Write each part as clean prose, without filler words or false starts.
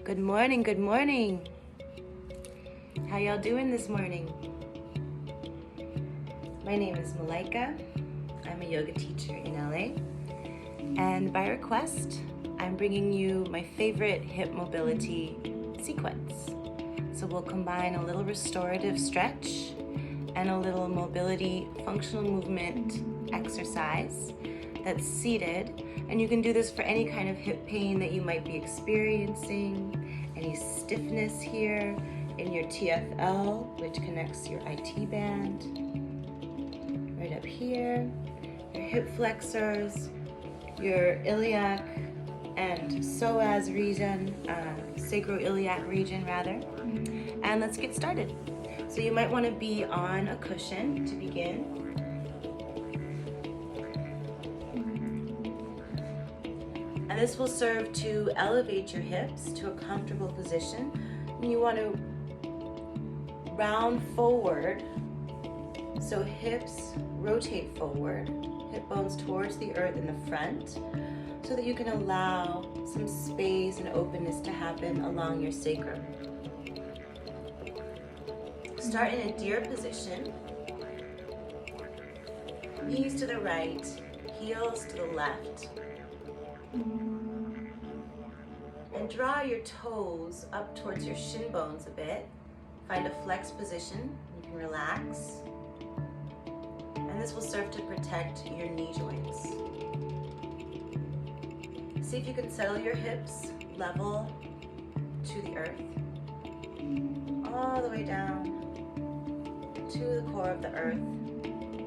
Good morning, good morning. How y'all doing this morning? My name is Malaika. I'm a yoga teacher in LA. And by request, I'm bringing you my favorite hip mobility sequence. So we'll combine a little restorative stretch and a little mobility functional movement exercise that's seated. And you can do this for any kind of hip pain that you might be experiencing, any stiffness here in your TFL, which connects your IT band, right up here, your hip flexors, your iliac and psoas region, sacroiliac region rather. And let's get started. So you might want to be on a cushion to begin. And this will serve to elevate your hips to a comfortable position. And you want to round forward, so hips rotate forward, hip bones towards the earth in the front, so that you can allow some space and openness to happen along your sacrum. Start in a deer position, knees to the right, heels to the left. And draw your toes up towards your shin bones a bit. Find a flexed position, you can relax. And this will serve to protect your knee joints. See if you can settle your hips level to the earth, all the way down to the core of the earth.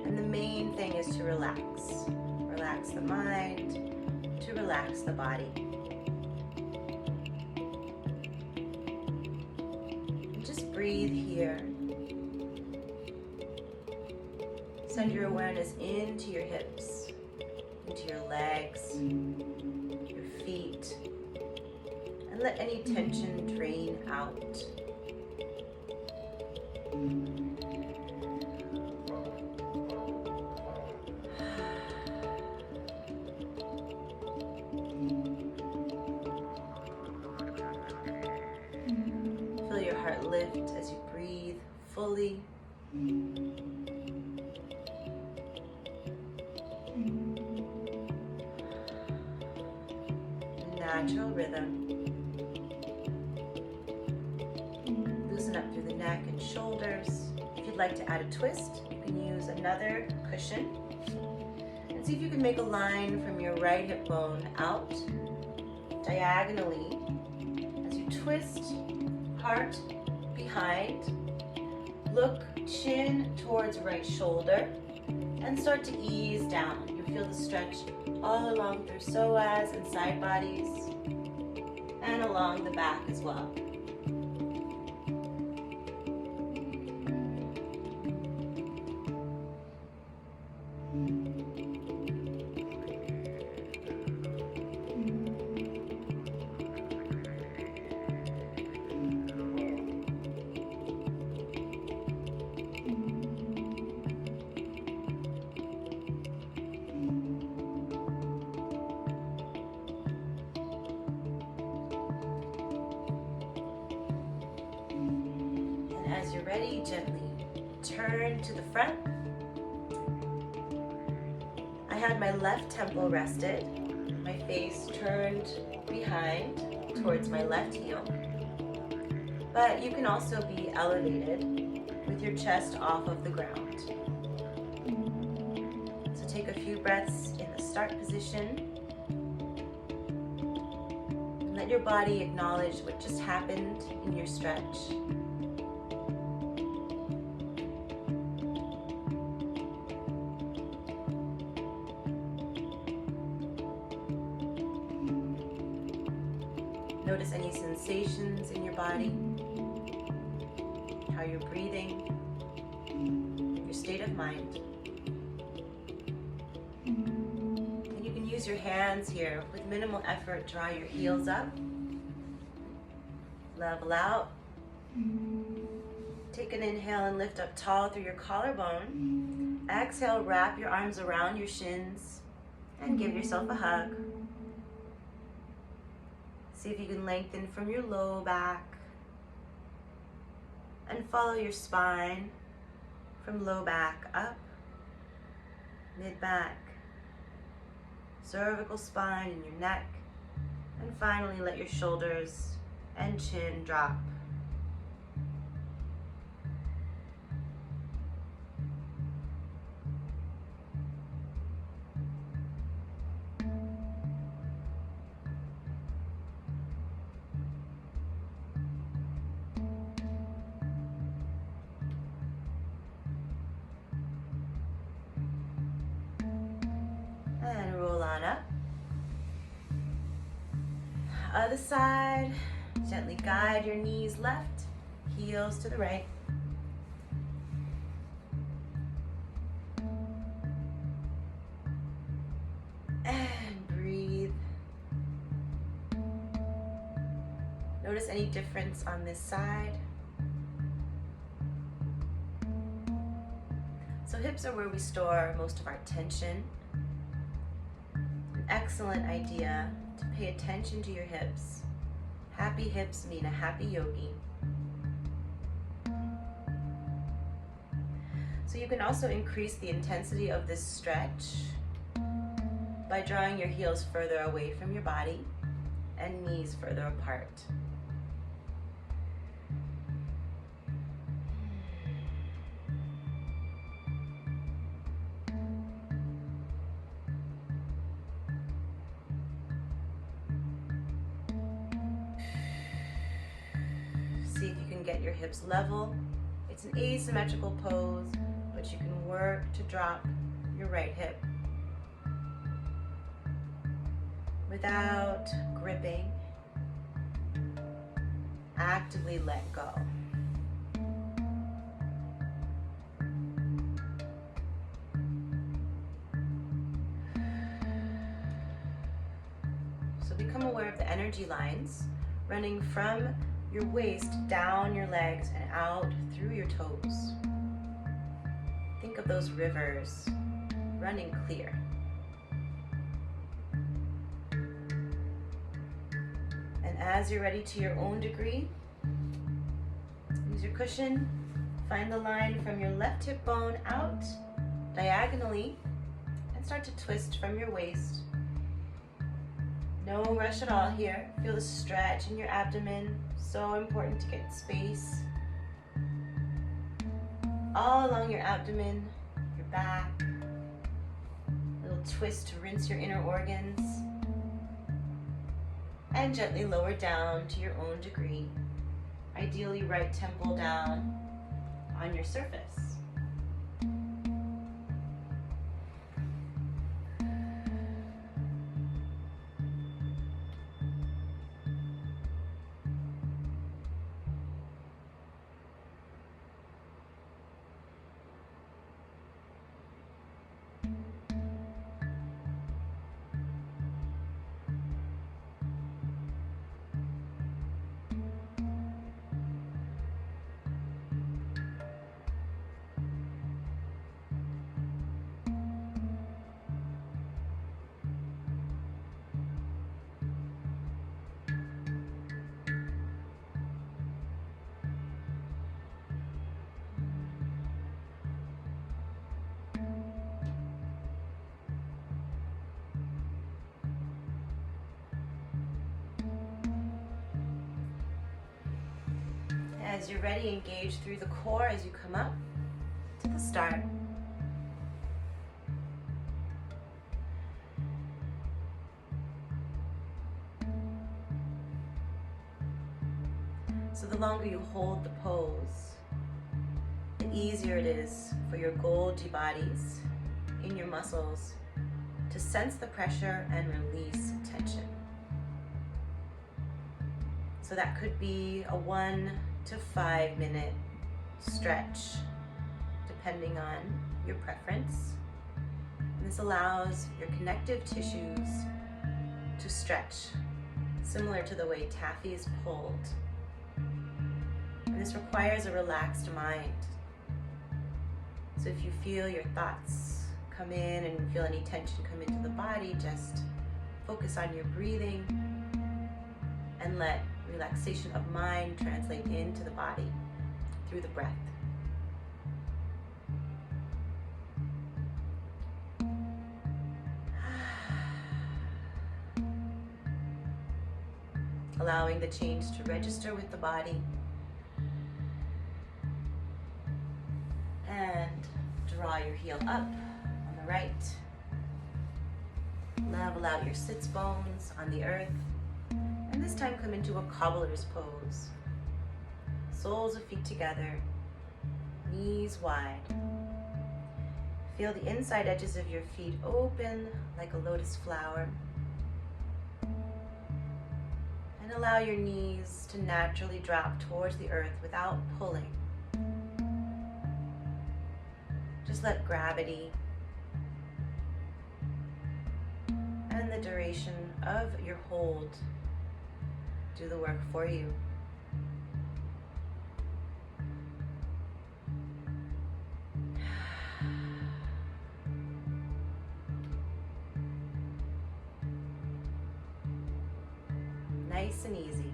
And the main thing is to relax. Relax the mind, to relax the body. And just breathe here. Send your awareness into your hips, into your legs, your feet, and let any tension drain out. Feel your heart lift as you breathe fully. Natural rhythm. Loosen up through the neck and shoulders. If you'd like to add a twist, you can use another cushion. And see if you can make a line from your right hip bone out diagonally as you twist, heart behind, look chin towards right shoulder, and start to ease down. You feel the stretch all along through psoas and side bodies, and along the back as well. As you're ready, gently turn to the front. I had my left temple rested, my face turned behind towards my left heel. But you can also be elevated with your chest off of the ground. So take a few breaths in the start position. And let your body acknowledge what just happened in your stretch. Notice any sensations in your body, how you're breathing, your state of mind. And you can use your hands here with minimal effort. Draw your heels up, level out. Take an inhale and lift up tall through your collarbone. Exhale, wrap your arms around your shins and give yourself a hug. See if you can lengthen from your low back and follow your spine from low back up, mid back, cervical spine in your neck, and finally let your shoulders and chin drop. And roll on up. Other side, gently guide your knees left, heels to the right. And breathe. Notice any difference on this side. So hips are where we store most of our tension. An excellent idea to pay attention to your hips. Happy hips mean a happy yogi. So you can also increase the intensity of this stretch by drawing your heels further away from your body and knees further apart. See if you can get your hips level. It's an asymmetrical pose, but you can work to drop your right hip without gripping. Actively let go. So become aware of the energy lines running from your waist down your legs and out through your toes. Think of those rivers running clear. And as you're ready to your own degree, use your cushion, find the line from your left hip bone out diagonally and start to twist from your waist. No rush at all here. Feel the stretch in your abdomen. So important to get space all along your abdomen, your back. Little twist to rinse your inner organs. And gently lower down to your own degree. Ideally right temple down on your surface. As you're ready, engage through the core as you come up to the start. So the longer you hold the pose, the easier it is for your Golgi bodies in your muscles to sense the pressure and release tension. So that could be a 1 to 5 minute stretch, depending on your preference. And this allows your connective tissues to stretch, similar to the way taffy is pulled. And this requires a relaxed mind. So if you feel your thoughts come in and feel any tension come into the body, just focus on your breathing and let relaxation of mind translate into the body through the breath. Allowing the change to register with the body. And draw your heel up on the right. Level out your sits bones on the earth. And this time come into a cobbler's pose. Soles of feet together, knees wide. Feel the inside edges of your feet open like a lotus flower. And allow your knees to naturally drop towards the earth without pulling. Just let gravity and the duration of your hold do the work for you. Nice and easy.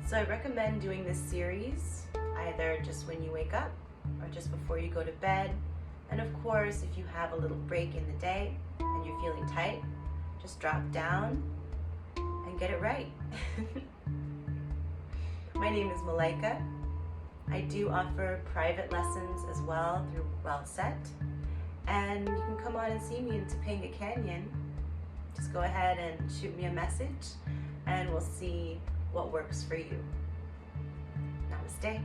So I recommend doing this series either just when you wake up or just before you go to bed. And of course, if you have a little break in the day and you're feeling tight, just drop down and get it right. My name is Malaika. I do offer private lessons as well through Wellset. And you can come on and see me in Topanga Canyon. Just go ahead and shoot me a message and we'll see what works for you. Namaste.